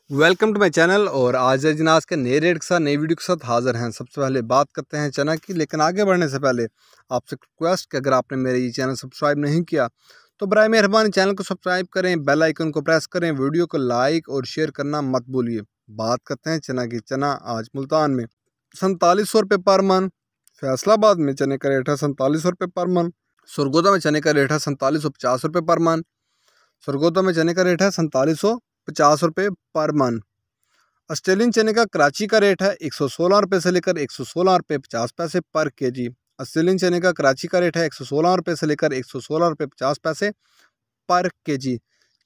Welcome to my channel. और आज है जनाज के नए रेट के साथ नई वीडियो के साथ हाजिर हैं। सबसे पहले बात करते हैं चना की, लेकिन आगे बढ़ने से पहले आपसे रिक्वेस्ट कि अगर आपने मेरे ये चैनल सब्सक्राइब नहीं किया तो बराए मेहरबानी चैनल को सब्सक्राइब करें, बेल आइकन को प्रेस करें, वीडियो को लाइक और शेयर करना मत भूलिए। बात करते हैं चना की। चना आज मुल्तान में 4700 रुपये पर मन, फैसलाबाद में चने का रेट है 4700 रुपये पर मन, सरगोदा में चने का रेट है 4750 रुपये पर मन, सरगोदा में चने का रेट है 4750 रुपये पर मन। ऑस्ट्रेलियन चने का कराची का रेट है 116 रुपये से लेकर 116 रुपये 50 पैसे पर केजी। ऑस्ट्रेलियन चने का कराची का रेट है 116 रुपये से लेकर 116 रुपये 50 पैसे पर केजी।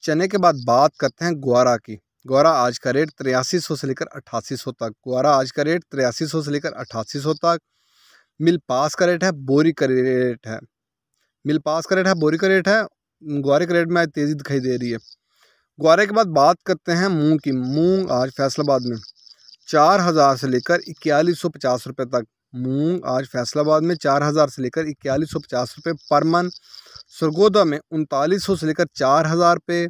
चने के बाद बात करते हैं ग्वारा की। ग्वारा आज का रेट 8300 से लेकर 8800 तक। ग्वारा आज का रेट 8300 से लेकर 8800 तक। मिल पास का रेट है, बोरी का रेट है, मिल पास का रेट है, बोरी का रेट है। ग्वारे के रेट में आज तेज़ी दिखाई दे रही है। ग्वारे के बाद बात करते हैं मूंग की। मूंग आज फैसलाबाद में 4000 से लेकर 4150 रुपये तक। मूंग आज फैसलाबाद में 4000 से लेकर 4150 रुपये पर मन। सरगोदा में 3900 से लेकर 4000 रुपये।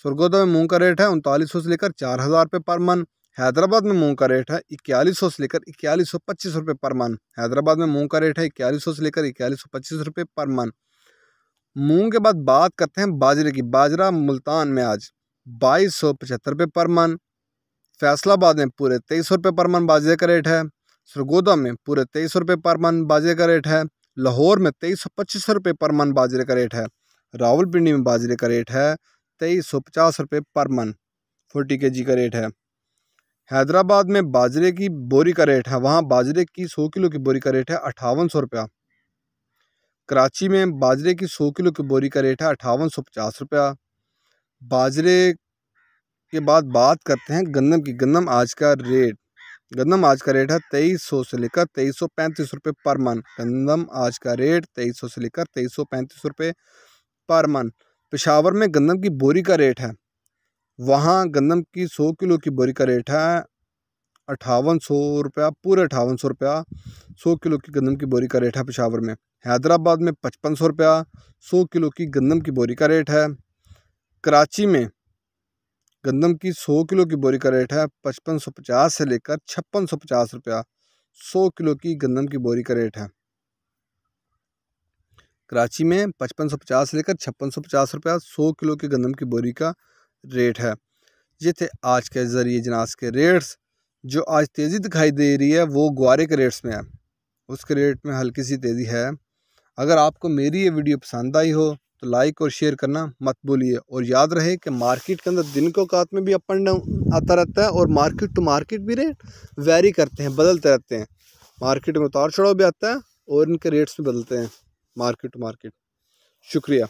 सरगोदा में मूंग का रेट है 3900 से लेकर 4000 रुपये पर मन। हैदराबाद में मूंग का रेट है 4100 से लेकर 4125 रुपये पर मन। हैदराबाद में मूंग का रेट है 4100 से लेकर 4125 रुपये पर मन। मूंग के बाद बात करते हैं बाजरे की। बाजरा मुल्तान में आज 2275 रुपये पर मन। फैसलाबाद में पूरे 2300 रुपये पर मन बाजरे का रेट है। सरगोदा में पूरे 2300 रुपये पर मन बाजरे का रेट है। लाहौर में 2325 रुपये पर मन बाजरे का रेट है। रावलपिंडी में बाजरे का रेट है 2350 रुपये पर मन, 40 kg का रेट है। हैदराबाद में बाजरे की बोरी का रेट है, वहाँ बाजरे की 100 किलो की बोरी का रेट है 5800 रुपया। कराची में बाजरे की 100 किलो की बोरी का रेट है 5850 रुपया। बाजरे के बाद बात करते हैं गंदम की। गंदम आज का रेट है 2300 से लेकर 2335 रुपये पर मन। गंदम आज का रेट 2300 से लेकर 2335 रुपये पर मन। पेशावर में गंदम की बोरी का रेट है, वहाँ गंदम की 100 किलो की बोरी का रेट है 5800 रुपया, पूरे 5800 रुपया 100 किलो की गंदम की बोरी का रेट है पेशावर में। हैदराबाद में 5500 रुपया 100 किलो की गंदम की बोरी का रेट है। कराची में गंदम की 100 किलो की बोरी का रेट है 5550 से लेकर 5650 रुपया 100 किलो की गंदम की बोरी का रेट है। कराची में 5550 से लेकर 5650 रुपया 100 किलो की गंदम की बोरी का रेट है। ये थे आज के ज़रिए जनाज के रेट्स। जो आज तेज़ी दिखाई दे रही है वो ग्वारे के रेट्स में है, उसके रेट में हल्की सी तेज़ी है। अगर आपको मेरी ये वीडियो पसंद आई हो तो लाइक और शेयर करना मत भूलिए। और याद रहे कि मार्केट के अंदर दिन के औकात में भी अप एंड डाउन आता रहता है और मार्केट टू मार्केट भी रेट वेरी करते हैं, बदलते रहते हैं। मार्केट में उतार चढ़ाव भी आता है और इनके रेट्स भी बदलते हैं मार्केट टू मार्केट। शुक्रिया।